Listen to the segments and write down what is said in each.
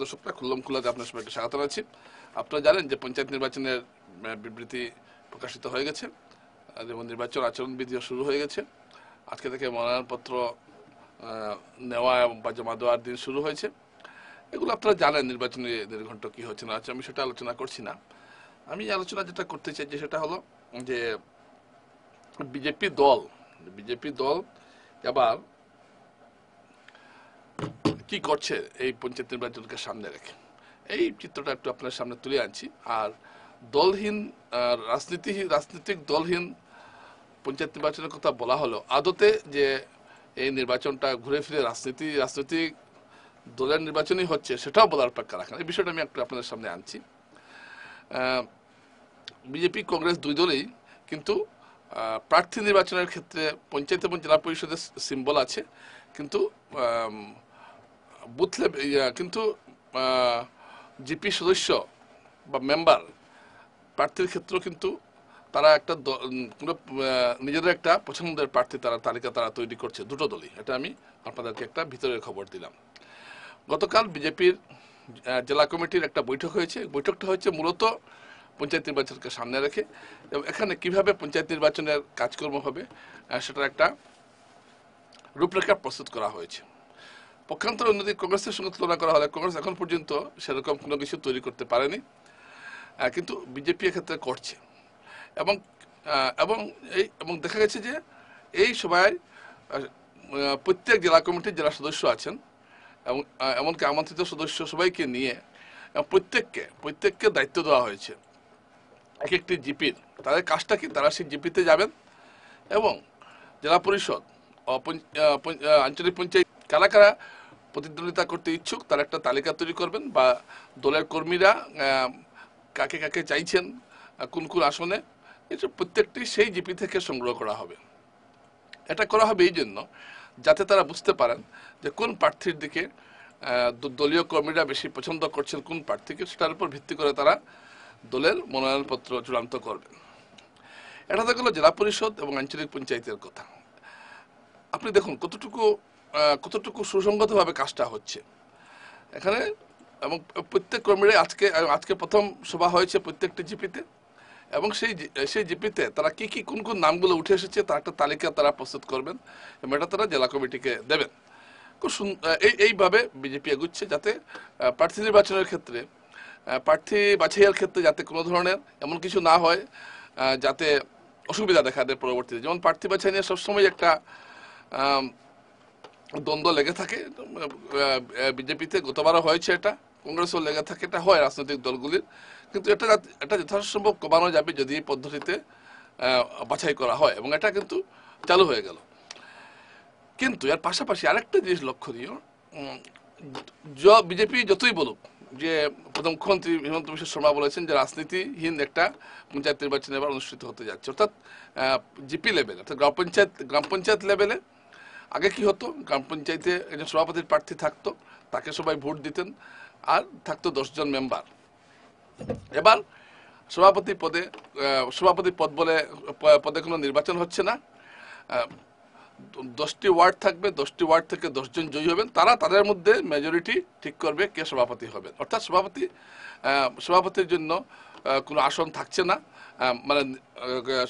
দর্শকরা, খুল্লম খুল্লাতে আপনার সবাইকে স্বাগত জানাচ্ছি। আপনারা জানেন যে পঞ্চায়েত নির্বাচনের বিবৃতি প্রকাশিত হয়ে গেছে এবং নির্বাচন আচরণবিধিও শুরু হয়ে গেছে। আজকে থেকে মনোনয়নপত্র নেওয়া এবং জমা দেওয়ার দিন শুরু হয়েছে। এগুলো আপনারা জানেন নির্বাচনী নির্ঘণ্ট কি হচ্ছে না হচ্ছে, আমি সেটা আলোচনা করছি না। আমি আলোচনা যেটা করতে চাই যে সেটা হলো যে বিজেপি দল এবার কি করছে এই পঞ্চায়েত নির্বাচনকে সামনে রেখে, এই চিত্রটা একটু আপনার সামনে তুলে আনছি। আর দলহীন রাজনীতিক দলহীন পঞ্চায়েত নির্বাচনের কথা বলা হলো, আদতে যে এই নির্বাচনটা ঘুরে ফিরে রাজনৈতিক দলের নির্বাচনই হচ্ছে সেটাও বলার অপেক্ষা রাখেন। এই বিষয়টা আমি একটু আপনাদের সামনে আনছি। বিজেপি কংগ্রেস দুই দলেই কিন্তু প্রার্থী নির্বাচনের ক্ষেত্রে পঞ্চায়েত এবং জেলা পরিষদের সিম্বল আছে, কিন্তু বুথ কিন্তু জিপি সদস্য বা মেম্বার প্রার্থীর ক্ষেত্রেও কিন্তু তারা একটা নিজেদের একটা পছন্দের প্রার্থী তালিকা তৈরি করছে দুটো দলই। এটা আমি আপনাদেরকে একটা ভিতরের খবর দিলাম। গতকাল বিজেপির জেলা কমিটির একটা বৈঠক হয়েছে। বৈঠকটা হচ্ছে মূলত পঞ্চায়েত নির্বাচনকে সামনে রেখে, এবং এখানে কিভাবে পঞ্চায়েত নির্বাচনের কাজকর্ম হবে সেটার একটা রূপরেখা প্রস্তুত করা হয়েছে। পক্ষান্তর অন্যদিকে কংগ্রেসের সঙ্গে তুলনা করা হলে কংগ্রেস এখন পর্যন্ত সেরকম কোনো কিছু তৈরি করতে পারেনি, কিন্তু বিজেপি এক্ষেত্রে করছে। এবং দেখা গেছে যে এই সভায় প্রত্যেক জেলা কমিটির যারা সদস্য আছেন এবং এমনকি আমন্ত্রিত সদস্য সবাইকে নিয়ে প্রত্যেককে দায়িত্ব দেওয়া হয়েছে এক একটি জিপির। তাদের কাজটা কি, তারা সেই জিপিতে যাবেন এবং জেলা পরিষদ আঞ্চলিক পঞ্চায়েত কারা কারা প্রতিদ্বন্দ্বিতা করতে ইচ্ছুক তার একটা তালিকা তৈরি করবেন, বা দলের কর্মীরা কাকে কাকে চাইছেন কোন কোন আসনে, এটা প্রত্যেকটি সেই জিপি থেকে সংগ্রহ করা হবে। এটা করা হবে এই জন্য যাতে তারা বুঝতে পারেন যে কোন প্রার্থীর দিকে দলীয় কর্মীরা বেশি পছন্দ করছেন কোন প্রার্থীকে, সেটার উপর ভিত্তি করে তারা দলের মনোনয়নপত্র চূড়ান্ত করবেন। এটা তো গেল জেলা পরিষদ এবং আঞ্চলিক পঞ্চায়েতের কথা। আপনি দেখুন কতটুকু সুসংগতভাবে কাজটা হচ্ছে এখানে, এবং প্রত্যেক কর্মীরা আজকে প্রথম সভা হয়েছে প্রত্যেকটি জিপিতে, এবং সেই জিপিতে তারা কি কোন নামগুলো উঠে এসেছে তার একটা তালিকা তারা প্রস্তুত করবেন এবং এটা তারা জেলা কমিটিকে দেবেন। এইভাবে বিজেপি এগুচ্ছে যাতে প্রার্থী নির্বাচনের ক্ষেত্রে, প্রার্থী বাছাইয়ের ক্ষেত্রে যাতে কোনো ধরনের এমন কিছু না হয় যাতে অসুবিধা দেখা দেয় পরবর্তীতে। যেমন প্রার্থী বাছাই নিয়ে সবসময় একটা দ্বন্দ্ব লেগে থাকে বিজেপিতে, গতবারও হয়েছে, এটা কংগ্রেসও লেগে থাকে, এটা হয় রাজনৈতিক দলগুলির, কিন্তু এটা যথাসম্ভব কমানো যাবে যদি এই পদ্ধতিতে বাছাই করা হয়, এবং এটা কিন্তু চালু হয়ে গেল। কিন্তু এর পাশাপাশি আরেকটা জিনিস লক্ষণীয়, বিজেপি যতই বলুক যে মুখ্যমন্ত্রী হিমন্ত বিশ্ব শর্মা বলেছেন যে রাজনীতিহীন একটা পঞ্চায়েত নির্বাচন এবার অনুষ্ঠিত হতে যাচ্ছে, অর্থাৎ জিপি লেভেলে, অর্থাৎ গ্রাম পঞ্চায়েত লেভেলে। আগে কি হতো, গ্রাম পঞ্চায়েতে একজন সভাপতির প্রার্থী থাকতো, তাকে সবাই ভোট দিতেন, আর থাকতো 10 জন মেম্বার। এবার সভাপতি পদে কোনো নির্বাচন হচ্ছে না, 10টি ওয়ার্ড থাকবে, 10টি ওয়ার্ড থেকে 10 জন জয়ী হবেন, তারা তাদের মধ্যে মেজরিটি ঠিক করবে কে সভাপতি হবেন। অর্থাৎ সভাপতির জন্য কোনো আসন থাকছে না, মানে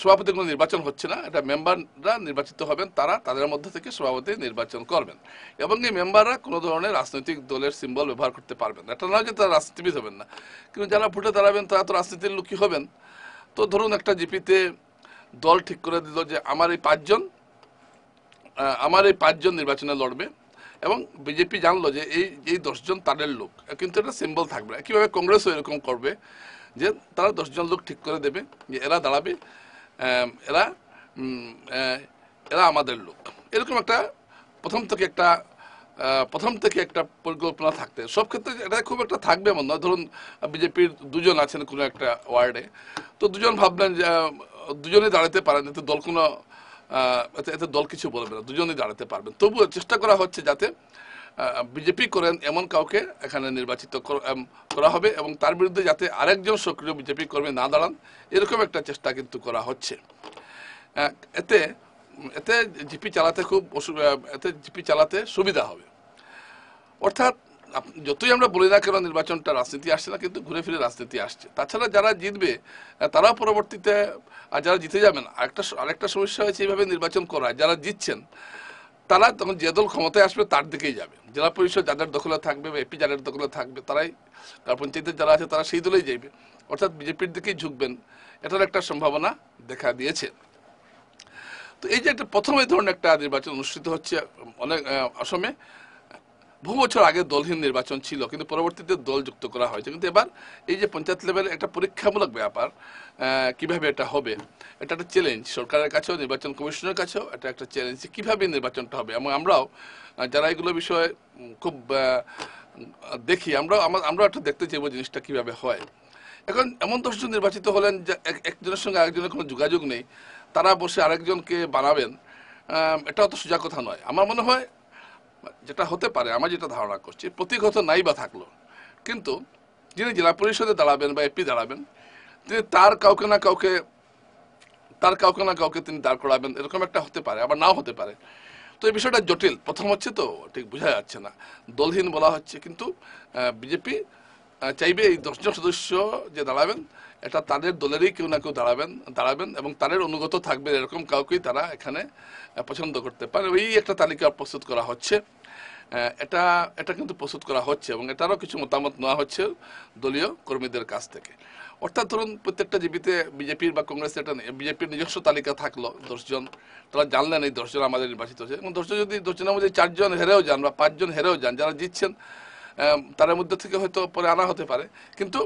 সভাপতির কোনো নির্বাচন হচ্ছে না, এটা মেম্বাররা নির্বাচিত হবেন, তারা তাদের মধ্যে থেকে সভাপতি নির্বাচন করবেন, এবং এই মেম্বাররা কোনো ধরনের রাজনৈতিক দলের সিম্বল ব্যবহার করতে পারবেন না। এটা নয় যে তারা রাজনীতিবিদ হবেন না, কিন্তু যারা ভোটে দাঁড়াবেন তারা তো রাজনীতির লোকই হবেন। তো ধরুন একটা জিপিতে দল ঠিক করে দিল যে আমার এই 5 জন নির্বাচনে লড়বে, এবং বিজেপি জানলো যে এই 10 জন তাদের লোক, কিন্তু এটা সিম্বল থাকবে না। কিভাবে কংগ্রেসও এরকম করবে যে তারা 10 জন লোক ঠিক করে দেবে যে এরা দাঁড়াবে, এরা আমাদের লোক, এরকম একটা প্রথম থেকে একটা পরিকল্পনা থাকতে সব ক্ষেত্রে এটা খুব একটা থাকবে এমন নয়। ধরুন বিজেপির 2 জন আছেন কোনো একটা ওয়ার্ডে, তো 2 জন ভাবলেন যে 2 জনই দাঁড়াতে পারেন, এতে দল কিছু বলবে না, 2 জনই দাঁড়াতে পারবেন। তবুও চেষ্টা করা হচ্ছে যাতে বিজেপি করেন এমন কাউকে এখানে নির্বাচিত করা হবে, এবং তার বিরুদ্ধে যাতে আরেকজন সক্রিয় বিজেপি কর্মী না দাঁড়ান, এরকম একটা চেষ্টা কিন্তু করা হচ্ছে। এতে জিপি চালাতে সুবিধা হবে। অর্থাৎ যতই আমরা বলি না কেন নির্বাচনটা রাজনীতি আসছে না, কিন্তু ঘুরে ফিরে রাজনীতি আসছে। তাছাড়া যারা জিতবে তারাও পরবর্তীতে, আর যারা জিতে যাবেন, আরেকটা সমস্যা হয়েছে এইভাবে নির্বাচন করায়, যারা জিতছেন তারা তখন যে দল ক্ষমতায় আসবে তার দিকেই যাবে। জেলা পরিষদ যাদের দখলে থাকবে বা এপি যাদের দখলে থাকবে তারাই, পঞ্চায়েতের যারা আছে তারা সেই দলেই যাবে, অর্থাৎ বিজেপির দিকেই ঝুঁকবেন, এটার একটা সম্ভাবনা দেখা দিয়েছে। তো এই যে একটা প্রথম এই ধরনের একটা নির্বাচন অনুষ্ঠিত হচ্ছে অনেক অসমে, বহু বছর আগে দলহীন নির্বাচন ছিল, কিন্তু পরবর্তীতে দল যুক্ত করা হয়েছে। কিন্তু এবার এই যে পঞ্চায়েত লেভেলে একটা পরীক্ষামূলক ব্যাপার, কিভাবে এটা হবে, এটা একটা চ্যালেঞ্জ সরকারের কাছেও, নির্বাচন কমিশনের কাছেও এটা একটা চ্যালেঞ্জ, কিভাবে নির্বাচনটা হবে। এবং আমরাও যারা এগুলো বিষয়ে খুব দেখি, আমরা একটা দেখতে চাইবো জিনিসটা কিভাবে হয়। এখন এমন 10 জন নির্বাচিত হলেন যে একজনের সঙ্গে আরেকজনের কোনো যোগাযোগ নেই, তারা বসে আরেকজনকে বানাবেন, এটা অত সোজা কথা নয়। আমার মনে হয় যেটা হতে পারে, আমার যেটা ধারণা করছি, প্রতিগত নাই বা থাকলো, কিন্তু যিনি জেলা পরিষদে দাঁড়াবেন বা এপি দাঁড়াবেন, তিনি তার কাউকে না কাউকে তিনি দাঁড় করাবেন, এরকম একটা হতে পারে, আবার নাও হতে পারে। তো এই বিষয়টা জটিল, প্রথম হচ্ছে তো ঠিক বোঝা যাচ্ছে না, দলহীন বলা হচ্ছে, কিন্তু বিজেপি চাইবে এই 10 জন সদস্য যে দাঁড়াবেন, এটা তাদের দলেরই কেউ না কেউ দাঁড়াবেন এবং তাদের অনুগত থাকবে, এরকম কাউকেই তারা এখানে পছন্দ করতে পারে। এই একটা তালিকা প্রস্তুত করা হচ্ছে, এটা কিন্তু প্রস্তুত করা হচ্ছে এবং এটারও কিছু মতামত নেওয়া হচ্ছে দলীয় কর্মীদের কাছ থেকে। অর্থাৎ ধরুন প্রত্যেকটা জিপিতে বিজেপির বা কংগ্রেসের একটা বিজেপির নিজস্ব তালিকা থাকলো 10 জন, তারা জানলেন এই 10 জন আমাদের নির্বাচিত হচ্ছে, এবং 10 জন যদি 10 জনের মধ্যে 4 জন হেরেও যান বা 5 জন হেরেও যান, যারা জিতছেন তার মধ্যে থেকে হয়তো পরে আনা হতে পারে, কিন্তু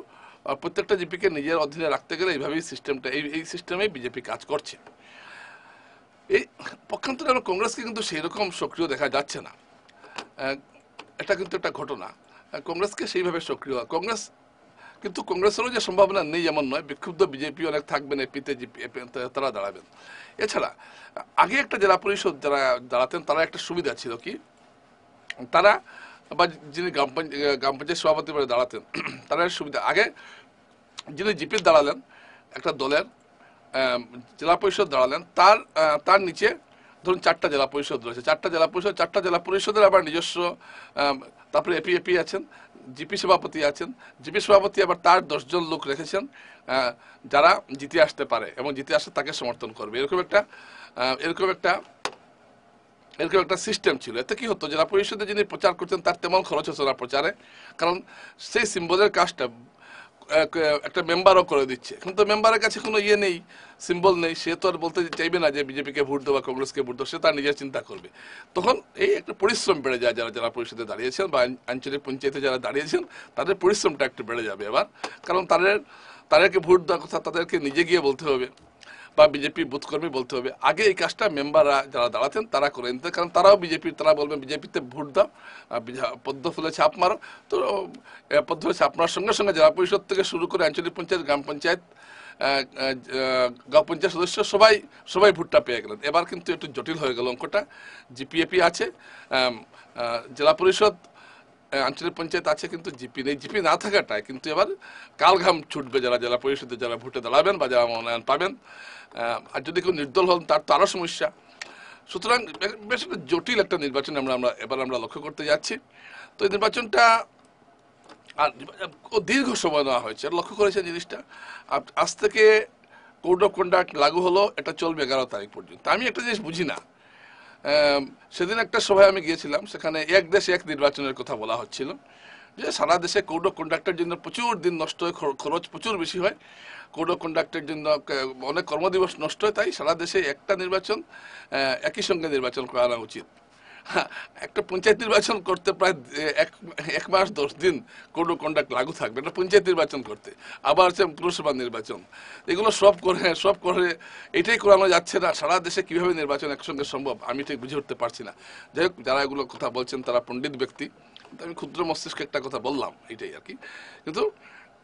প্রত্যেকটা জিপিকে নিজের অধীনে রাখতে গেলে এইভাবেই সিস্টেমটা, এই সিস্টেমেই বিজেপি কাজ করছে। এই পক্ষান্তরে কংগ্রেসকে কিন্তু সেই রকম সক্রিয় দেখা যাচ্ছে না, এটা কিন্তু একটা ঘটনা। কংগ্রেসকে সেইভাবে সক্রিয়, কিন্তু কংগ্রেসেরও যে সম্ভাবনা নেই এমন নয়, বিক্ষুব্ধ বিজেপি অনেক থাকবেন, এপিতে তারা দাঁড়াবেন। এছাড়া আগে একটা জেলা পরিষদ যারা দাঁড়াতেন, তারা একটা সুবিধা ছিল কি, তারা বা যিনি গ্রাম পঞ্চায়েত সভাপতি বলে দাঁড়াতেন, তারা সুবিধা, আগে যিনি জিপির দাঁড়ালেন একটা দলের, জেলা পরিষদ দাঁড়ালেন, তার নিচে ধরুন 4টা জেলা পরিষদ রয়েছে, 4টা জেলা পরিষদের আবার নিজস্ব, তারপরে এপি আছেন, জিপি সভাপতি আছেন, জিপি সভাপতি আবার তার 10 জন লোক রেখেছেন যারা জিতে আসতে পারে এবং জিতে আসে তাকে সমর্থন করবে, এরকম একটা সিস্টেম ছিল। এতে কি হতো, জেলা পরিষদে যিনি প্রচার করতেন তার তেমন খরচ হতো না প্রচারে, কারণ সেই সিম্বলের কাজটা একটা মেম্বারও করে দিচ্ছে। এখন তো মেম্বারের কাছে কোনো ইয়ে নেই, সিম্বল নেই, সে তো আর বলতে চাইবে না যে বিজেপিকে ভোট দেওয়া, কংগ্রেসকে ভোট দেওয়া, সে তার নিজের চিন্তা করবে। তখন এই একটা পরিশ্রম বেড়ে যায়, যারা জেলা পরিষদে দাঁড়িয়েছেন বা আঞ্চলিক পঞ্চায়েতে যারা দাঁড়িয়েছেন, তাদের পরিশ্রমটা একটু বেড়ে যাবে এবার, কারণ তাদেরকে ভোট দেওয়ার কথা তাদেরকে নিজে গিয়ে বলতে হবে বা বিজেপি বুথকর্মী বলতে হবে। আগে এই কাজটা মেম্বাররা যারা দাঁড়াতেন তারা করে নিতেন, কারণ তারাও তারা বলবেন বিজেপিতে ভোট দাও, পদ্ম ফুলে ছাপ মারো। তো পদ্ম ফুলে ছাপ মারার সঙ্গে সঙ্গে জেলা পরিষদ থেকে শুরু করে আঞ্চলিক পঞ্চায়েত, গ্রাম পঞ্চায়েত, গাঁও পঞ্চায়েত সদস্য সবাই ভোটটা পেয়ে গেলেন। এবার কিন্তু একটু জটিল হয়ে গেল অঙ্কটা, জিপিএপি আছে, জেলা পরিষদ, আঞ্চলিক পঞ্চায়েত আছে, কিন্তু জিপি নেই। জিপি না থাকাটায় কিন্তু এবার কালঘাম ছুটবে যারা জেলা পরিষদে যারা ভোটে দাঁড়াবেন বা যারা মনোনয়ন পাবেন, আর যদি কেউ নির্দল হন তার তো আরও সমস্যা। সুতরাং বেশ জটিল একটা নির্বাচন আমরা লক্ষ্য করতে যাচ্ছি। তো এই নির্বাচনটা আর দীর্ঘ সময় নেওয়া হয়েছে, লক্ষ্য করেছে জিনিসটা। আজ থেকে কোড অফ কন্ডাক্ট লাগু হলো, এটা চলবে 11 তারিখ পর্যন্ত। আমি একটা জিনিস বুঝি না, সেদিন একটা সভায় আমি গিয়েছিলাম, সেখানে এক দেশে এক নির্বাচনের কথা বলা হচ্ছিল, যে সারা দেশে কোড অফ কন্ডাক্টের জন্য প্রচুর দিন নষ্ট হয়, খরচ প্রচুর বেশি হয়, কোড অফ কন্ডাক্টের জন্য অনেক কর্মদিবস নষ্ট হয়, তাই সারা দেশে একটা নির্বাচন একই সঙ্গে নির্বাচন করানো উচিত। একটা পঞ্চায়েত নির্বাচন করতে প্রায় 1 মাস 10 দিন কোড অফ কন্ডাক্ট লাগু থাকবে, একটা পঞ্চায়েত নির্বাচন করতে, আবার হচ্ছে পুরসভা নির্বাচন, এগুলো সব করে এটাই করানো যাচ্ছে না। সারা দেশে কিভাবে নির্বাচন একসঙ্গে সম্ভব আমি ঠিক বুঝে উঠতে পারছি না। যাই হোক, যারা এগুলো কথা বলছেন তারা পণ্ডিত ব্যক্তি, আমি ক্ষুদ্র মস্তিষ্কে একটা কথা বললাম, এটাই আর কি। কিন্তু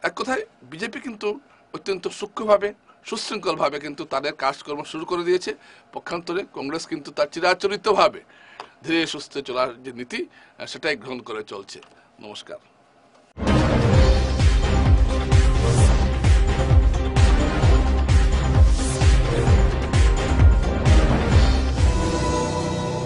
এক কথায় বিজেপি কিন্তু অত্যন্ত সূক্ষ্মভাবে, সুশৃঙ্খলভাবে কিন্তু তাদের কাজকর্ম শুরু করে দিয়েছে। পক্ষান্তরে কংগ্রেস কিন্তু তার চিরাচরিতভাবে ধীরে সুস্থে চলার যে নীতি, সেটাই গ্রহণ করে চলছে। নমস্কার।